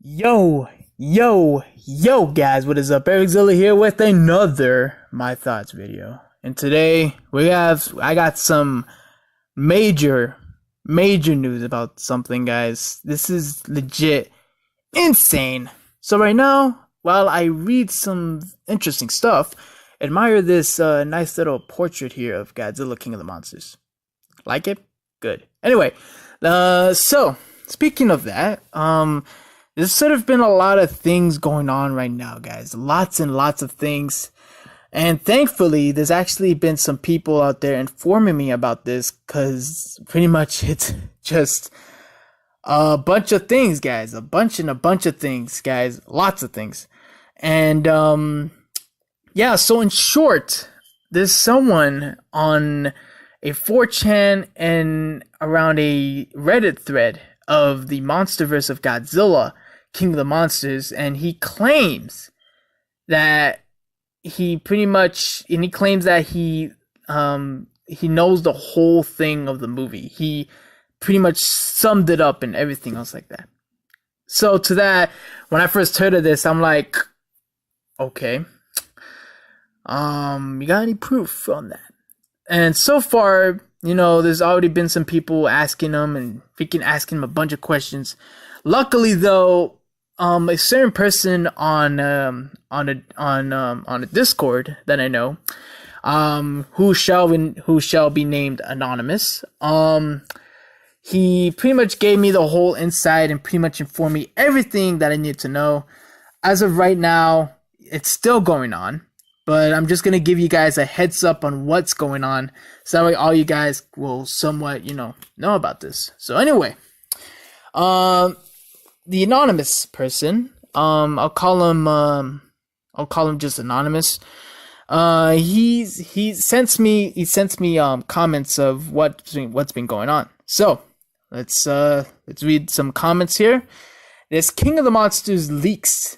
Yo, guys, what is up? Godzilla here with another My Thoughts video. And today I got some major news about something, guys. This is legit insane. So right now, while I read some interesting stuff, admire this nice little portrait here of Godzilla, King of the Monsters. Like it? Good. Anyway, so speaking of that, there's sort of been a lot of things going on right now, guys. Lots and lots of things. And thankfully, there's actually been some people out there informing me about this, because pretty much it's just a bunch of things, guys. A bunch of things, guys. Lots of things. And yeah, so in short, there's someone on a 4chan and around a Reddit thread of the Monsterverse of Godzilla, King of the Monsters, and he claims that he knows the whole thing of the movie. He pretty much summed it up and everything else like that. So to that, when I first heard of this, I'm like, okay, you got any proof on that? And so far, there's already been some people asking him and asking him a bunch of questions. Luckily, though, a certain person on a Discord that I know, who shall be named anonymous, he pretty much gave me the whole insight and pretty much informed me everything that I need to know. As of right now, it's still going on, but I'm just gonna give you guys a heads up on what's going on, so that way all you guys will somewhat, know about this. So anyway, the anonymous person, I'll call him just anonymous. He sends me comments of what's been going on. So let's read some comments here. This King of the Monsters leaks.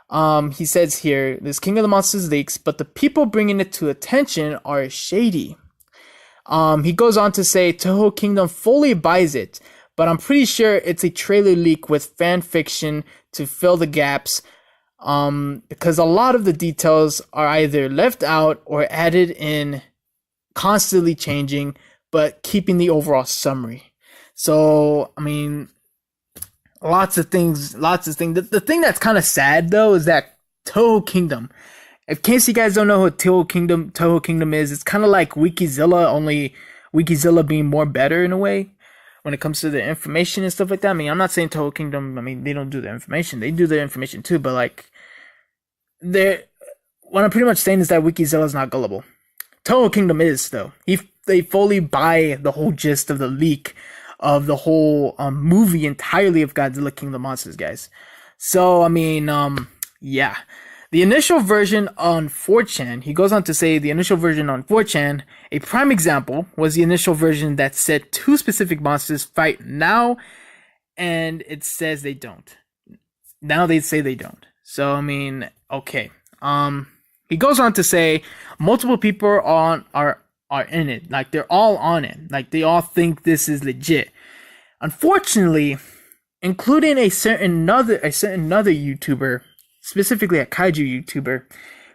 He says here, this King of the Monsters leaks, but the people bringing it to attention are shady. He goes on to say Toho Kingdom fully buys it, but I'm pretty sure it's a trailer leak with fan fiction to fill the gaps, because a lot of the details are either left out or added in, constantly changing, but keeping the overall summary. So, I mean, lots of things. The thing that's kind of sad, though, is that Toho Kingdom, in case you guys don't know who Toho Kingdom is, it's kind of like Wikizilla, only Wikizilla being more better in a way when it comes to the information and stuff like that. I mean, I'm not saying Toho Kingdom, they don't do the information. They do their information too, but like, what I'm pretty much saying is that Wikizilla is not gullible. Toho Kingdom is, though. They fully buy the whole gist of the leak of the whole movie entirely of Godzilla King of the Monsters, guys. So, I mean, yeah. The initial version on 4chan, he goes on to say the initial version on 4chan, a prime example was the initial version that said two specific monsters fight now, and it says they don't. Now they say they don't. So, I mean, okay. He goes on to say multiple people are in it. Like, they're all on it. Like, they all think this is legit. Unfortunately, including a certain other YouTuber, specifically a kaiju YouTuber,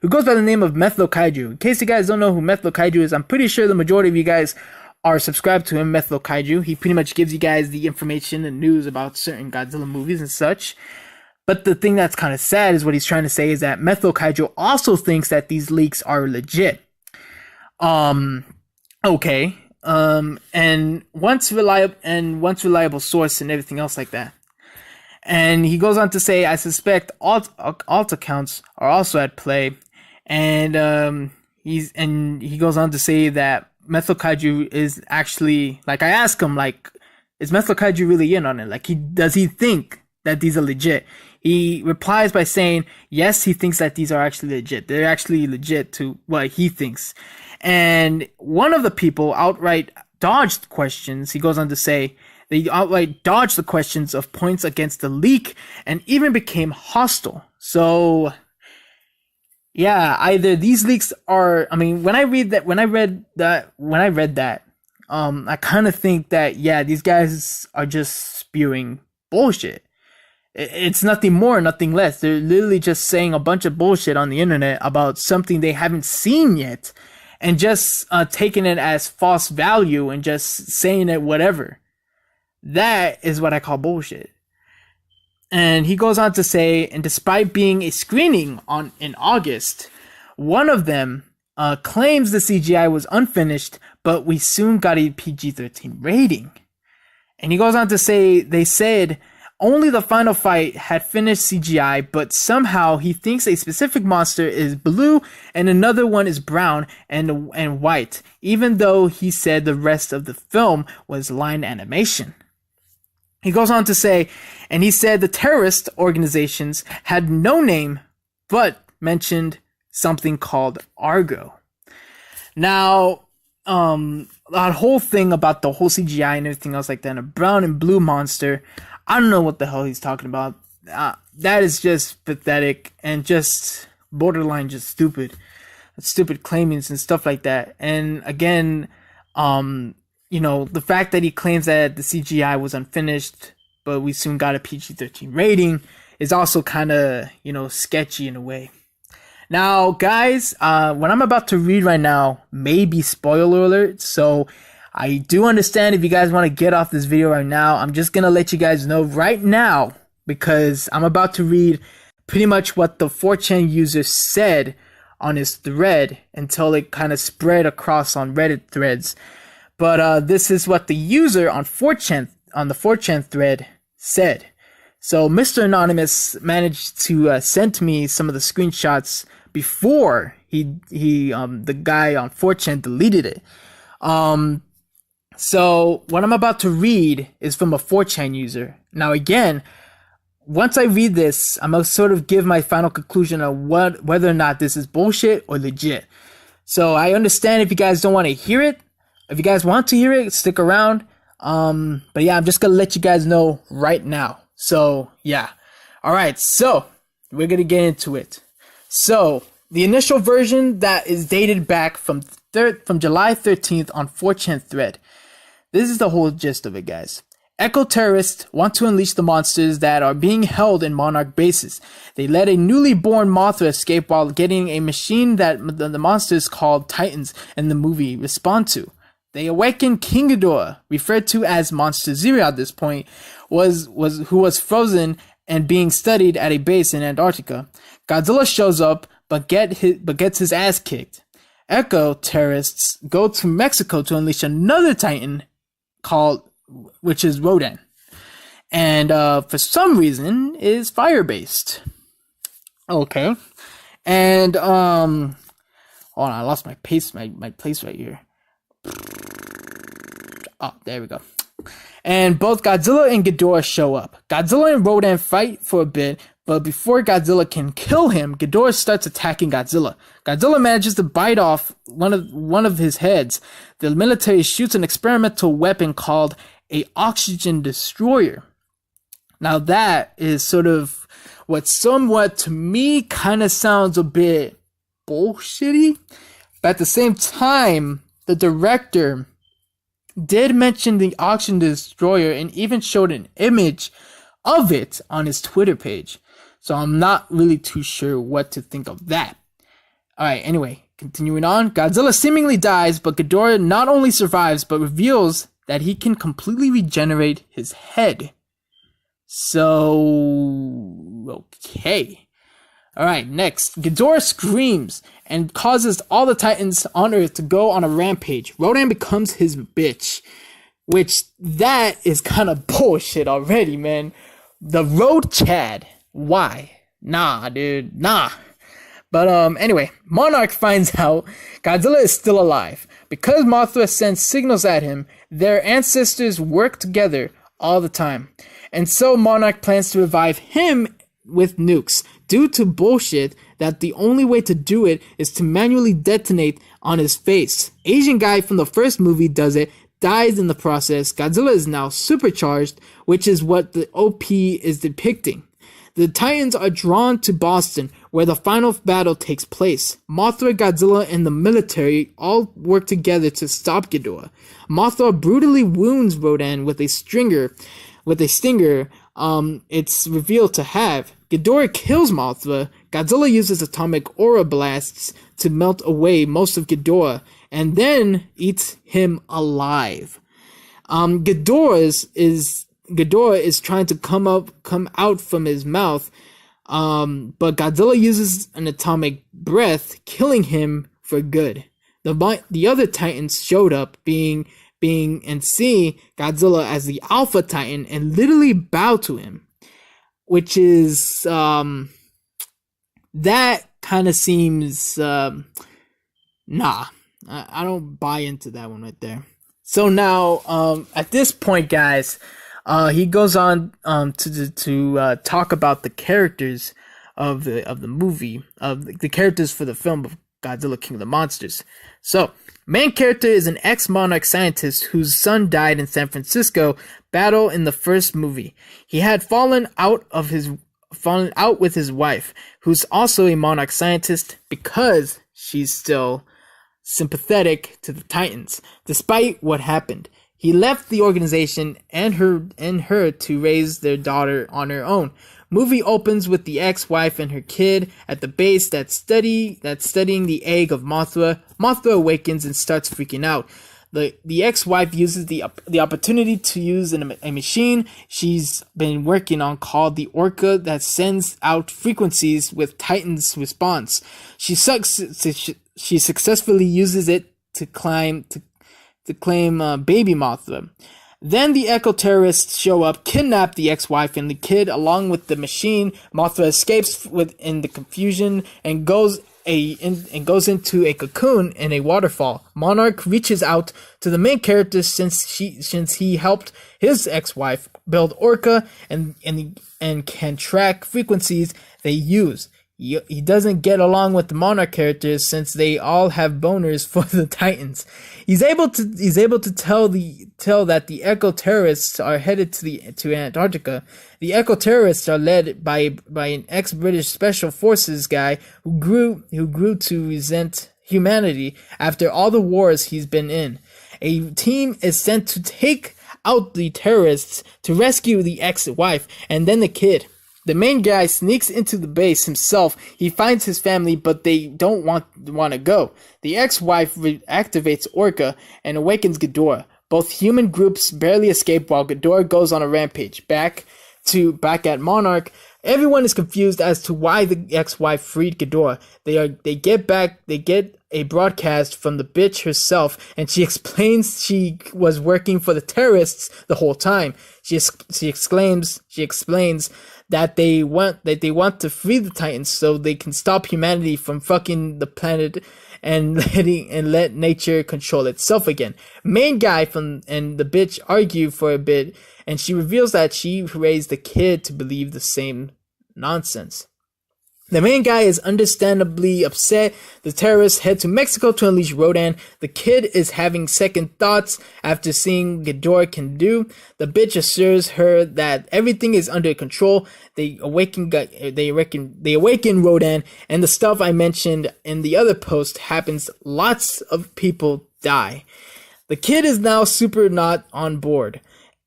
who goes by the name of Methlokaiju. In case you guys don't know who Methlokaiju is, I'm pretty sure the majority of you guys are subscribed to him, Methlokaiju. He pretty much gives you guys the information and news about certain Godzilla movies and such. But the thing that's kind of sad is what he's trying to say is that Methlokaiju also thinks that these leaks are legit. Okay. And once reliable source and everything else like that. And he goes on to say, I suspect alt accounts are also at play. And he goes on to say that Methlokaiju is actually, like, I ask him, like, is Methlokaiju really in on it? Like, does he think that these are legit? He replies by saying, yes, he thinks that these are actually legit. They're actually legit to what he thinks. And one of the people outright dodged questions. He goes on to say, they outright dodged the questions of points against the leak and even became hostile. So, yeah, either these leaks are, when I read that, I kind of think that, yeah, these guys are just spewing bullshit. It's nothing more, nothing less. They're literally just saying a bunch of bullshit on the internet about something they haven't seen yet, and just taking it as false value and just saying it whatever. That is what I call bullshit. And he goes on to say, and despite being a screening in August, one of them claims the CGI was unfinished, but we soon got a PG-13 rating. And he goes on to say, they said only the final fight had finished CGI, but somehow he thinks a specific monster is blue and another one is brown and white, even though he said the rest of the film was line animation. He goes on to say, and he said the terrorist organizations had no name, but mentioned something called Argo. Now, that whole thing about the whole CGI and everything else like that, and a brown and blue monster, I don't know what the hell he's talking about. That is just pathetic and just borderline just stupid. Stupid claimings and stuff like that. And again, you know, the fact that he claims that the CGI was unfinished, but we soon got a PG-13 rating is also kind of, you know, sketchy in a way. Now, guys, what I'm about to read right now may be spoiler alert, so I do understand if you guys want to get off this video right now. I'm just going to let you guys know right now, because I'm about to read pretty much what the 4chan user said on his thread until it kind of spread across on Reddit threads. But this is what the user on 4chan, on the 4chan thread said. So Mr. Anonymous managed to send me some of the screenshots before the guy on 4chan deleted it. So what I'm about to read is from a 4chan user. Now again, once I read this, I'm gonna sort of give my final conclusion on whether or not this is bullshit or legit. So I understand if you guys don't want to hear it. If you guys want to hear it, stick around. But yeah, I'm just gonna let you guys know right now. So yeah. Alright, so we're gonna get into it. So the initial version that is dated back from July 13th on 4chan thread. This is the whole gist of it, guys. Eco-terrorists want to unleash the monsters that are being held in Monarch bases. They let a newly born Mothra escape while getting a machine that the monsters called Titans in the movie respond to. They awaken King Ghidorah, referred to as Monster Zero at this point, who was frozen and being studied at a base in Antarctica. Godzilla shows up, but gets his ass kicked. Eco-terrorists go to Mexico to unleash another Titan which is Rodan, and for some reason is fire-based. Okay, and hold on, I lost my place right here. Oh, there we go. And both Godzilla and Ghidorah show up. Godzilla and Rodan fight for a bit, but before Godzilla can kill him, Ghidorah starts attacking Godzilla. Godzilla manages to bite off one of his heads. The military shoots an experimental weapon called a oxygen destroyer. Now that is sort of what somewhat to me kind of sounds a bit bullshitty, but at the same time, the director did mention the oxygen destroyer and even showed an image of it on his Twitter page. So I'm not really too sure what to think of that. Alright, anyway, continuing on. Godzilla seemingly dies, but Ghidorah not only survives, but reveals that he can completely regenerate his head. So, okay. Alright, next. Ghidorah screams and causes all the Titans on Earth to go on a rampage. Rodan becomes his bitch. Which, that is kind of bullshit already, man. The Road Chad. Why? Nah, dude. Nah. But, anyway. Monarch finds out Godzilla is still alive. Because Mothra sends signals at him, their ancestors work together all the time. And so Monarch plans to revive him with nukes, due to bullshit that the only way to do it is to manually detonate on his face. Asian guy from the first movie does it, dies in the process. Godzilla is now supercharged, which is what the OP is depicting. The Titans are drawn to Boston, where the final battle takes place. Mothra, Godzilla, and the military all work together to stop Ghidorah. Mothra brutally wounds Rodan with a stinger, it's revealed to have. Ghidorah kills Mothra. Godzilla uses atomic aura blasts to melt away most of Ghidorah, and then eats him alive. Ghidorah is trying to come out from his mouth, but Godzilla uses an atomic breath, killing him for good. The other Titans showed up, being and seeing Godzilla as the Alpha Titan, and literally bow to him, which is that kind of seems nah. I don't buy into that one right there. So now, at this point, guys, he goes on to talk about the characters of the movie, of the characters for the film of Godzilla King of the Monsters. So, main character is an ex-monarch scientist whose son died in San Francisco battle in the first movie. He had fallen out with his wife, who's also a monarch scientist, because she's still sympathetic to the Titans, despite what happened. He left the organization and her to raise their daughter on her own. Movie opens with the ex-wife and her kid at the base that's studying the egg of Mothra. Mothra awakens and starts freaking out. The ex-wife uses the opportunity to use a machine she's been working on called the Orca that sends out frequencies with Titan's response. She successfully uses it to claim baby Mothra. Then the eco-terrorists show up, kidnap the ex-wife and the kid along with the machine. Mothra escapes in the confusion and goes into a cocoon in a waterfall. Monarch reaches out to the main character since he helped his ex-wife build Orca and can track frequencies they use. He doesn't get along with the Monarch characters since they all have boners for the Titans. He's able to tell that the eco-terrorists are headed to Antarctica. The eco-terrorists are led by an ex-British Special Forces guy who grew to resent humanity after all the wars he's been in. A team is sent to take out the terrorists to rescue the ex-wife and then the kid. The main guy sneaks into the base himself. He finds his family, but they don't want to go. The ex-wife reactivates Orca and awakens Ghidorah. Both human groups barely escape while Ghidorah goes on a rampage. Back at Monarch, everyone is confused as to why the ex-wife freed Ghidorah. They get a broadcast from the bitch herself, and she explains she was working for the terrorists the whole time. She explains that they want to free the Titans so they can stop humanity from fucking the planet and let nature control itself again. Main guy and the bitch argue for a bit, and she reveals that she raised the kid to believe the same nonsense. The main guy is understandably upset. The terrorists head to Mexico to unleash Rodan. The kid is having second thoughts after seeing Ghidorah can do. The bitch assures her that everything is under control. They awaken Rodan, and the stuff I mentioned in the other post happens. Lots of people die. The kid is now super not on board.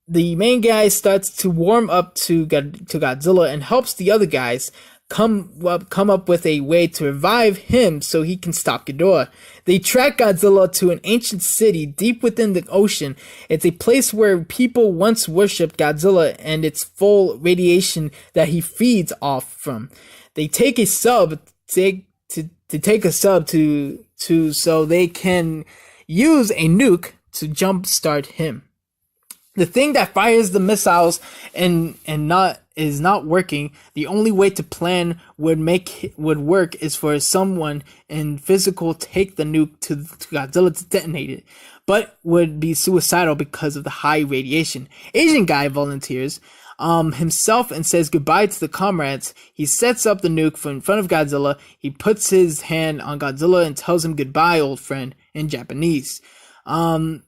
The main guy starts to warm up to Godzilla and helps the other guys come up with a way to revive him so he can stop Ghidorah. They track Godzilla to an ancient city deep within the ocean. It's a place where people once worshipped Godzilla and its full radiation that he feeds off from. They take a sub to so they can use a nuke to jumpstart him. The thing that fires the missiles is not working. The only way to plan would work is for someone in physical take the nuke to Godzilla to detonate it, but would be suicidal because of the high radiation. Asian guy volunteers himself and says goodbye to the comrades. He sets up the nuke in front of Godzilla. He puts his hand on Godzilla and tells him goodbye, old friend, in Japanese.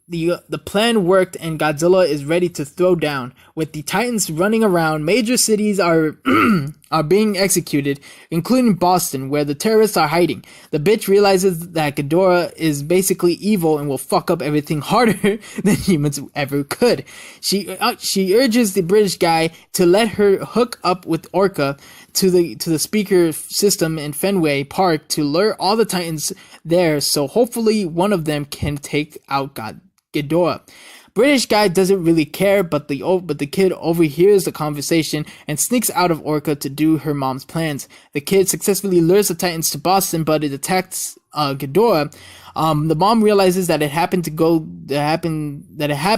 the plan worked and Godzilla is ready to throw down. With the Titans running around, major cities are are being executed, including Boston, where the terrorists are hiding. The bitch realizes that Ghidorah is basically evil and will fuck up everything harder than humans ever could. She urges the British guy to let her hook up with Orca to the speaker system in Fenway Park to lure all the Titans there, so hopefully one of them can take out Ghidorah. British guy doesn't really care, but the kid overhears the conversation and sneaks out of Orca to do her mom's plans. The kid successfully lures the Titans to Boston, but it attacks Ghidorah. The mom realizes that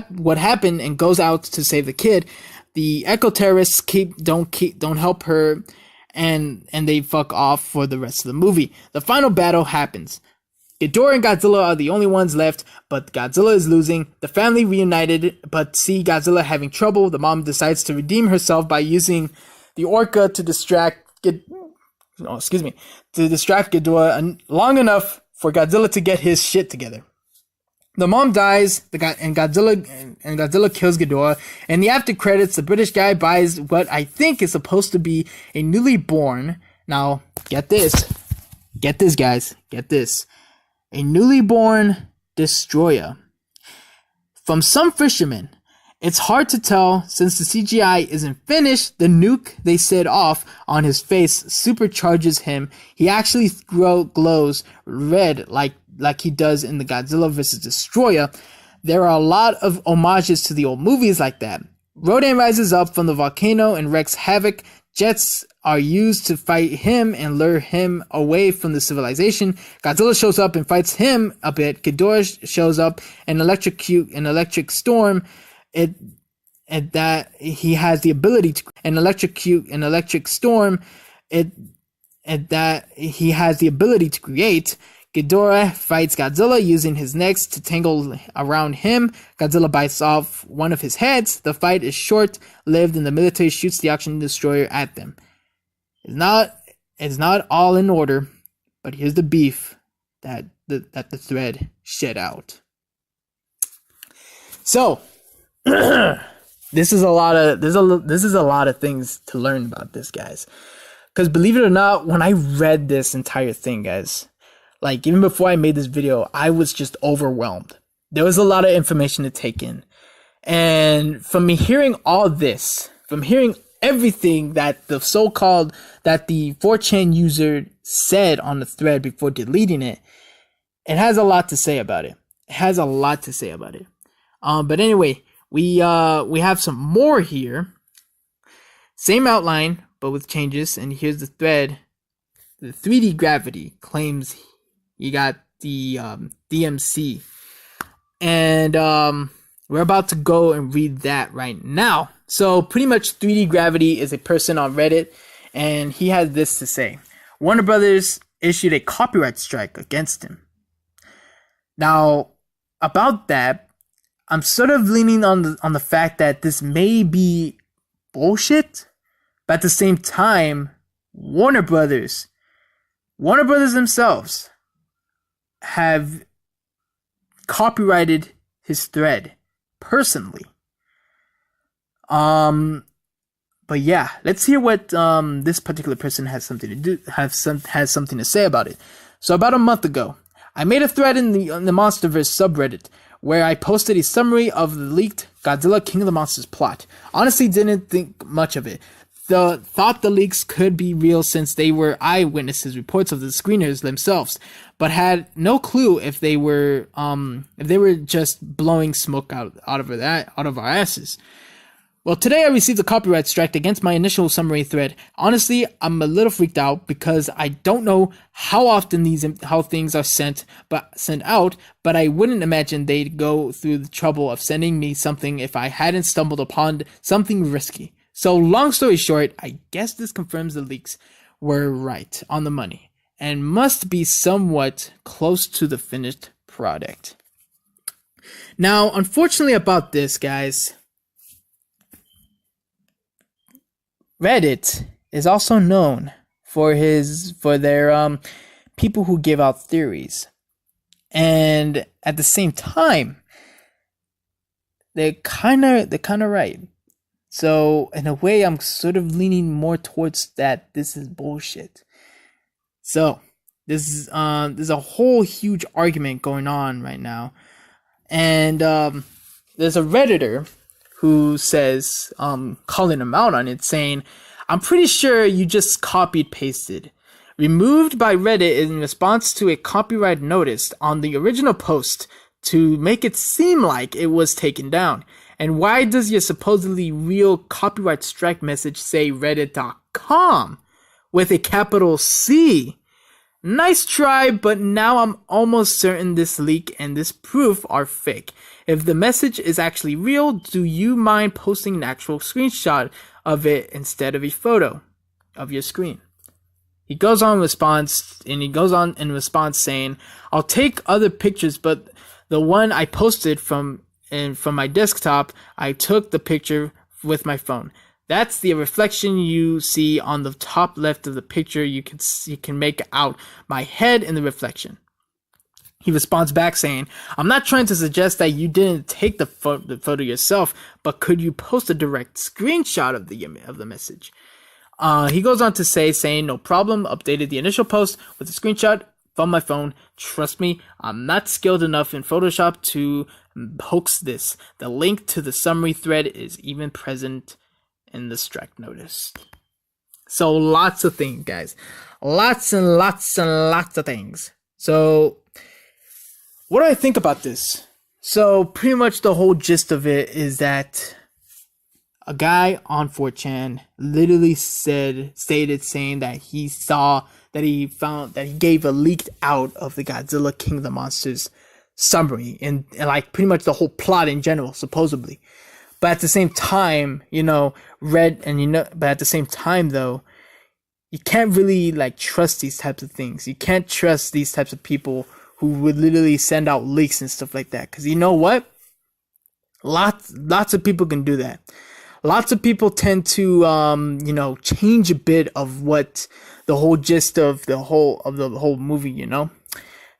what happened and goes out to save the kid. The eco terrorists don't help her, and they fuck off for the rest of the movie. The final battle happens. Ghidorah and Godzilla are the only ones left, but Godzilla is losing. The family reunited, but see Godzilla having trouble. The mom decides to redeem herself by using the Orca to distract Ghidorah long enough for Godzilla to get his shit together. The mom dies, and Godzilla kills Ghidorah. In the after credits, the British guy buys what I think is supposed to be a newly born. Now, get this, guys, get this. A newly born destroyer. From some fishermen, it's hard to tell since the CGI isn't finished. The nuke they set off on his face supercharges him. He actually glows red like he does in the Godzilla vs. Destroyer. There are a lot of homages to the old movies like that. Rodan rises up from the volcano and wreaks havoc. Jets are used to fight him and lure him away from the civilization. Godzilla shows up and fights him a bit. Ghidorah shows up and electrocute an electric storm. That he has the ability to create. Ghidorah fights Godzilla using his necks to tangle around him. Godzilla bites off one of his heads. The fight is short-lived and the military shoots the oxygen destroyer at them. It's not all in order, but here's the beef that the thread shed out. So, this is a lot of things to learn about this, guys. Because believe it or not, when I read this entire thing, guys, like, even before I made this video, I was just overwhelmed. There was a lot of information to take in. And from me hearing all this, from hearing everything that the 4chan user said on the thread before deleting it, it has a lot to say about it. But anyway, we have some more here. Same outline, but with changes. And here's the thread. The 3D gravity claims you got the DMC, and we're about to go and read that right now. So pretty much 3D Gravity is a person on Reddit, and he has this to say. Warner Brothers issued a copyright strike against him. Now, about that, I'm sort of leaning on the fact that this may be bullshit, but at the same time, Warner Brothers themselves have copyrighted his thread personally. But yeah, let's hear what this particular person has something to say about it. So about a month ago, I made a thread in the Monsterverse subreddit where I posted a summary of the leaked Godzilla King of the Monsters plot. Honestly, didn't think much of it. Thought the leaks could be real since they were eyewitnesses reports of the screeners themselves, but had no clue if they were just blowing smoke out of our asses. Well, today I received a copyright strike against my initial summary thread. Honestly, I'm a little freaked out because I don't know how often how things are sent out, but I wouldn't imagine they'd go through the trouble of sending me something if I hadn't stumbled upon something risky. So long story short, I guess this confirms the leaks were right on the money and must be somewhat close to the finished product. Now, unfortunately about this, guys, Reddit is also known for their people who give out theories. And at the same time, they're kind of right. So in a way, I'm sort of leaning more towards that this is bullshit. So this is there's a whole huge argument going on right now, and there's a Redditor who says, calling him out on it, saying, "I'm pretty sure you just copied pasted. Removed by Reddit in response to a copyright notice on the original post to make it seem like it was taken down. And why does your supposedly real copyright strike message say reddit.com with a capital C? Nice try, but now I'm almost certain this leak and this proof are fake. If the message is actually real, do you mind posting an actual screenshot of it instead of a photo of your screen?" He goes on in response saying, "I'll take other pictures, but the one I posted from my desktop, I took the picture with my phone. That's the reflection you see on the top left of the picture. You can make out my head in the reflection." He responds back saying, "I'm not trying to suggest that you didn't take the photo yourself, but could you post a direct screenshot of the message?" He goes on to saying, "No problem, updated the initial post with a screenshot from my phone. Trust me, I'm not skilled enough in Photoshop to hoax this. The link to the summary thread is even present in the strike notice." So lots of things, guys. Lots and lots and lots of things. So what do I think about this? So pretty much the whole gist of it is that a guy on 4chan literally stated saying that he gave a leaked out of the Godzilla King of the Monsters summary and like pretty much the whole plot in general, supposedly. But at the same time, but at the same time though, you can't really like trust these types of things. You can't trust these types of people who would literally send out leaks and stuff like that. Cause you know what? Lots of people can do that. Lots of people tend to, change a bit of what the whole gist of the whole movie,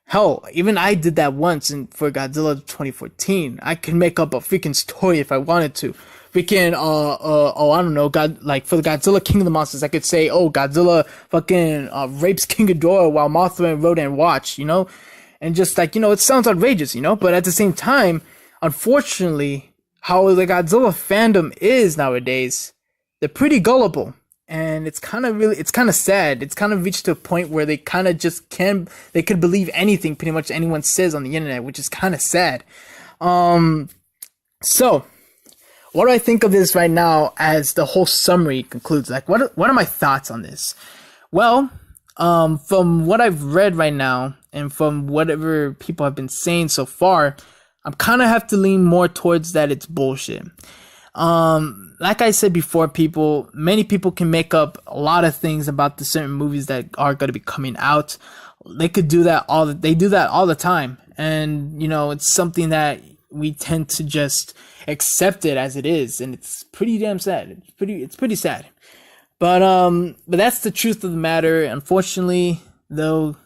Hell, even I did that once for Godzilla 2014. I could make up a freaking story if I wanted to. Freaking, I don't know, for the Godzilla King of the Monsters, I could say, Godzilla fucking rapes King Ghidorah while Mothra and Rodan watch, And just it sounds outrageous, But at the same time, unfortunately, how the Godzilla fandom is nowadays, they're pretty gullible. And it's kind of sad. It's kind of reached to a point where they kind of just they could believe anything pretty much anyone says on the internet, which is kind of sad. So what do I think of this right now as the whole summary concludes? Like, what are my thoughts on this? Well, from what I've read right now and from whatever people have been saying so far, I'm kind of have to lean more towards that it's bullshit. Like I said before, many people can make up a lot of things about the certain movies that are going to be coming out. They could do that they do that all the time. And, it's something that we tend to just accept it as it is. And it's pretty damn sad. It's pretty sad. But that's the truth of the matter. Unfortunately, though,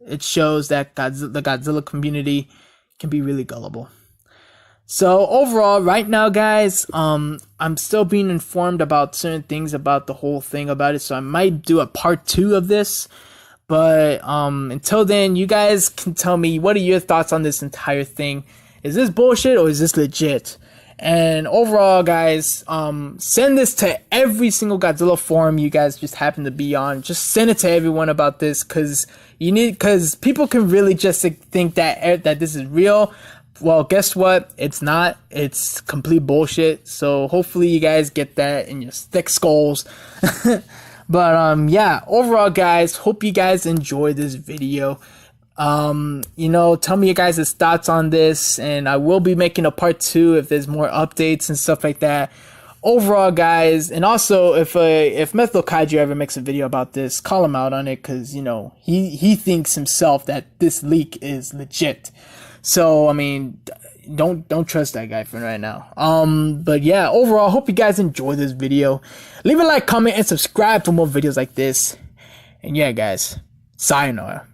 it shows that the Godzilla community can be really gullible. So overall, right now, guys, I'm still being informed about certain things about the whole thing about it. So I might do a part 2 of this. But until then, you guys can tell me, what are your thoughts on this entire thing? Is this bullshit or is this legit? And overall, guys, send this to every single Godzilla forum you guys just happen to be on. Just send it to everyone about this, because people can really just think that this is real. Well, guess what? It's not. It's complete bullshit. So hopefully you guys get that in your thick skulls. But yeah, overall, guys, hope you guys enjoyed this video. Tell me your guys' thoughts on this, and I will be making a part 2 if there's more updates and stuff like that. Overall, guys, and also if Methlokaiju ever makes a video about this, call him out on it, because he thinks himself that this leak is legit. So I mean, don't trust that guy for right now. But yeah, overall, hope you guys enjoyed this video. Leave a like, comment, and subscribe for more videos like this. And yeah, guys, sayonara.